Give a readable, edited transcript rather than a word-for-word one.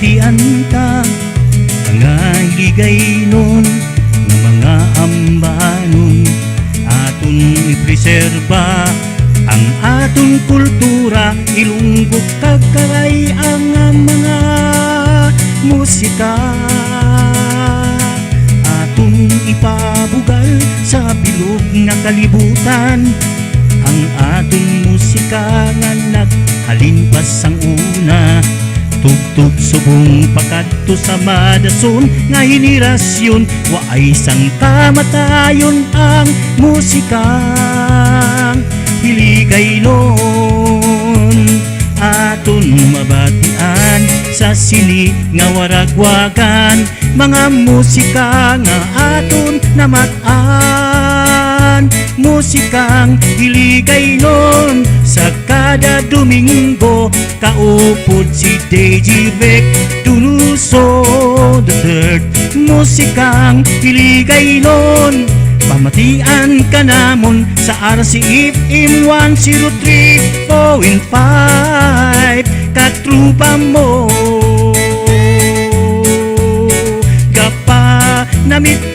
pamatian ka, mga iligay nun ng mga ambanon. Aton ipreserba ang aton kultura, ilunggok kagkay ang mga musika. Aton ipabugal sa bilog nga kalibutan, ang aton musika nga naghalimpas ang una. Tugtog subong pakadto sa madason nga henerasyon, waay sang kamatayon ang musikang hiligay nun. Aton mabatian sa sini nga waragwagan, mga musika nga aton namatan. Musikang hiligay nun sa kada Domingo, kaupod si DJ Beck Tunuso III. Musikang hiligay nun, pamatian ka namon sa RCFM 103.5, katrupa mo. Gapa namit